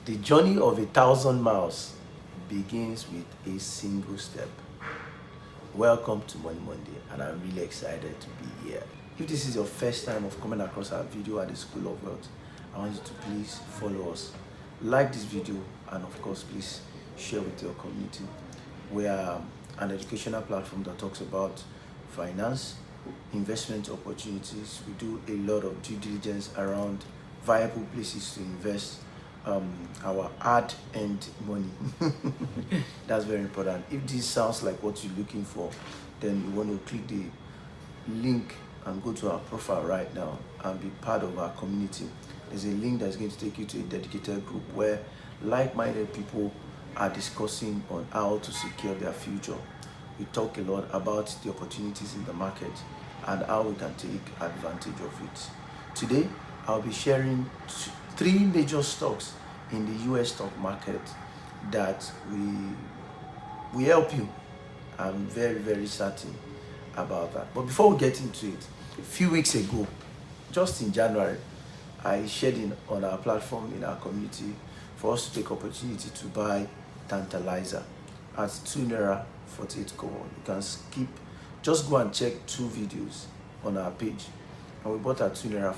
The journey of 1,000 miles begins with a single step. Welcome to Money Monday, and I'm really excited to be here. If this is your first time of coming across our video at the School of Wealth, I want you to please follow us, like this video, and of course, please share with your community. We are an educational platform that talks about finance, investment opportunities. We do a lot of due diligence around viable places to invest our hard-earned money. That's very important. If this sounds like what you're looking for, then you want to click the link and go to our profile right now and be part of our community. There's a link that's going to take you to a dedicated group where like-minded people are discussing on how to secure their future. We talk a lot about the opportunities in the market and how we can take advantage of it. Today, I'll be sharing three major stocks in the US stock market that we help you. I'm very, very certain about that. But before we get into it, a few weeks ago, just in January, I shared on our platform in our community for us to take opportunity to buy Tantalizer at 2 naira 48 kobo. You can skip, just go and check two videos on our page. And we bought at 2 naira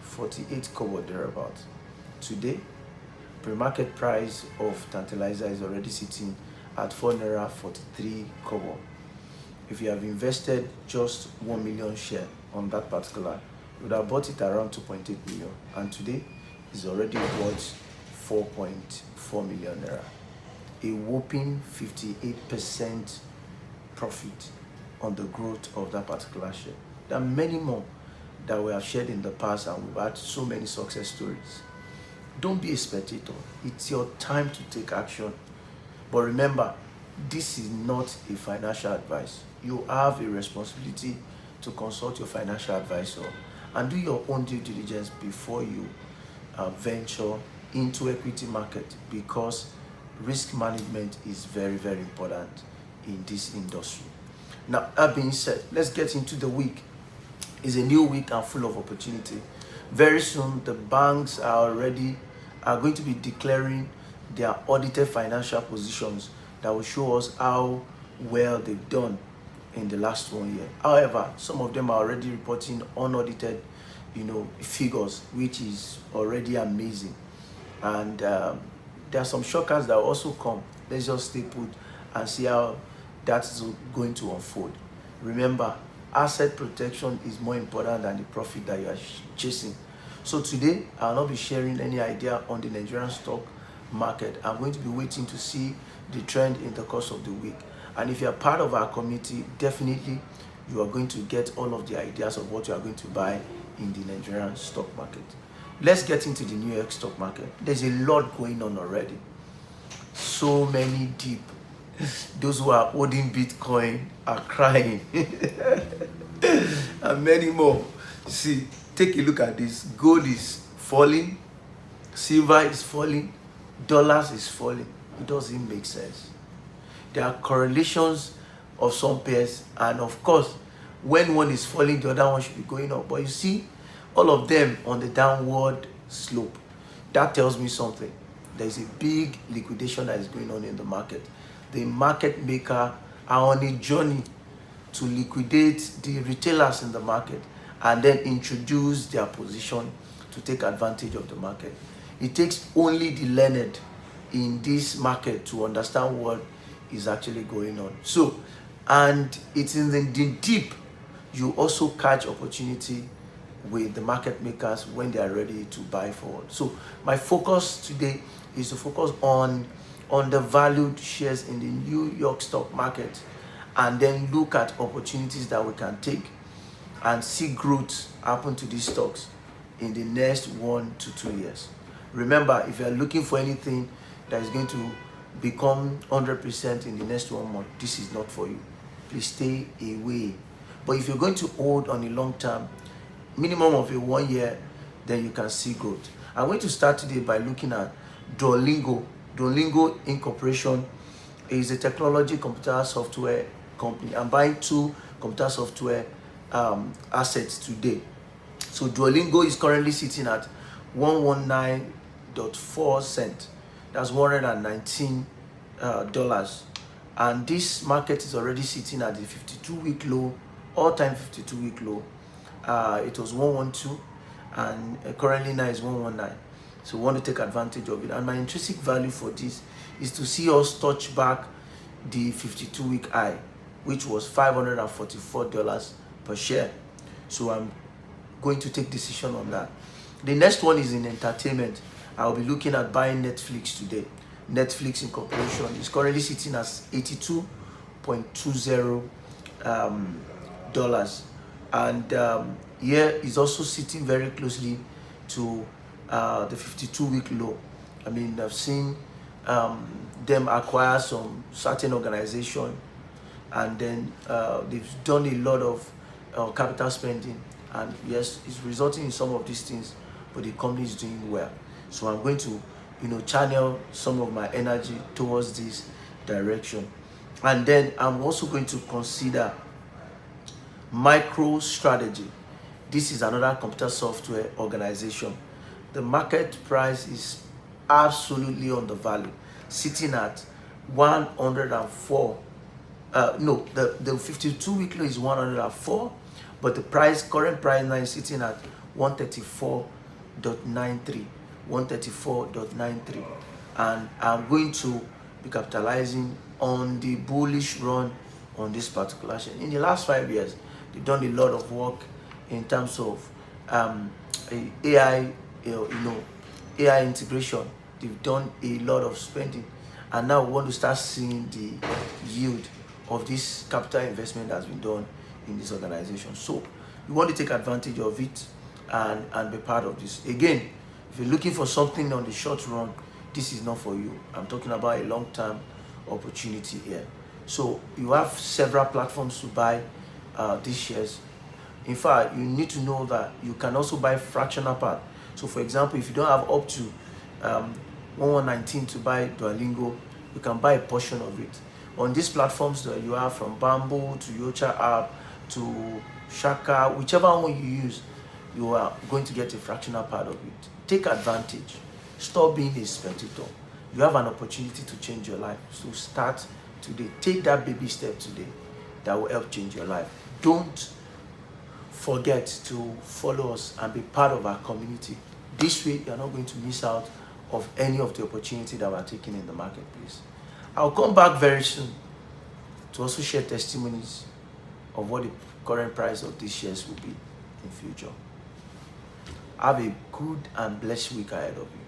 48 kobo thereabout. Today, pre-market price of Tantalizer is already sitting at 4 naira 43 kobo. If you have invested just 1 million share on that particular, you would have bought it around 2.8 million, and today is already worth 4.4 million naira. A whopping 58% profit on the growth of that particular share. There are many more that we have shared in the past, and we've had so many success stories. Don't be a spectator. It's your time to take action. But remember, this is not a financial advice. You have a responsibility to consult your financial advisor and do your own due diligence before you venture into equity market, because risk management is very, very important in this industry. Now, that being said, let's get into the week. It's a new week and full of opportunity. Very soon, the banks are going to be declaring their audited financial positions that will show us how well they've done in the last 1 year. However, some of them are already reporting unaudited, figures, which is already amazing. And there are some shockers that will also come. Let's just stay put and see how that's going to unfold. Remember, asset protection is more important than the profit that you are chasing. So today, I'll not be sharing any idea on the Nigerian stock market. I'm going to be waiting to see the trend in the course of the week. And if you're part of our community, definitely you are going to get all of the ideas of what you are going to buy in the Nigerian stock market. Let's get into the New York stock market. There's a lot going on already. So many deep. Those who are holding Bitcoin are crying. And many more. See, take a look at this. Gold is falling. Silver is falling. Dollars is falling. It doesn't make sense. There are correlations of some pairs, and of course, when one is falling, the other one should be going up. But you see, all of them on the downward slope. That tells me something. There is a big liquidation that is going on in the market. The market maker are on a journey to liquidate the retailers in the market and then introduce their position to take advantage of the market. It takes only the learned in this market to understand what is actually going on. So, and it's in the deep, you also catch opportunity with the market makers when they are ready to buy forward. So my focus today is to focus on the valued shares in the New York stock market, and then look at opportunities that we can take and see growth happen to these stocks in the next 1 to 2 years. Remember, if you are looking for anything that is going to become 100% in the next 1 month, this is not for you. Please stay away. But if you're going to hold on a long term, minimum of a 1 year, then you can see growth. I'm going to start today by looking at Duolingo. Duolingo Incorporation is a technology computer software company. I'm buying two computer software assets today. So Duolingo is currently sitting at $119 $1.04. That's $119. And this market is already sitting at the 52-week low, all-time 52-week low. It was 112, and currently now is 119. So we want to take advantage of it. And my intrinsic value for this is to see us touch back the 52-week high, which was $544 per share. So I'm going to take decision on that. The next one is in entertainment. I'll be looking at buying Netflix today. Netflix Incorporation is currently sitting at $82.20 dollars, and here is also sitting very closely to the 52-week low. I mean, I've seen them acquire some certain organization, and then they've done a lot of capital spending, and yes, it's resulting in some of these things, but the company is doing well. So I'm going to channel some of my energy towards this direction. And then I'm also going to consider MicroStrategy. This is another computer software organization. The market price is absolutely undervalued, sitting at 104. No, the 52-week low is 104, but the current price now is sitting at 134.93. 134.93, and I'm going to be capitalizing on the bullish run on this particular share. In the last 5 years, they've done a lot of work in terms of AI, AI integration. They've done a lot of spending, and now we want to start seeing the yield of this capital investment that's been done in this organization. So you want to take advantage of it and be part of this. Again, if you're looking for something on the short run, this is not for you. I'm talking about a long-term opportunity here. So you have several platforms to buy these shares. In fact, you need to know that you can also buy fractional part. So for example, if you don't have up to 1119 to buy Duolingo, you can buy a portion of it. On these platforms that you have, from Bamboo to Yocha app to Shaka, whichever one you use, you are going to get a fractional part of it. Take advantage. Stop being a spectator. You have an opportunity to change your life. So start today. Take that baby step today that will help change your life. Don't forget to follow us and be part of our community. This way, you're not going to miss out of any of the opportunity that we're taking in the marketplace. I'll come back very soon to also share testimonies of what the current price of these shares will be in future. Have a good and blessed week ahead of you.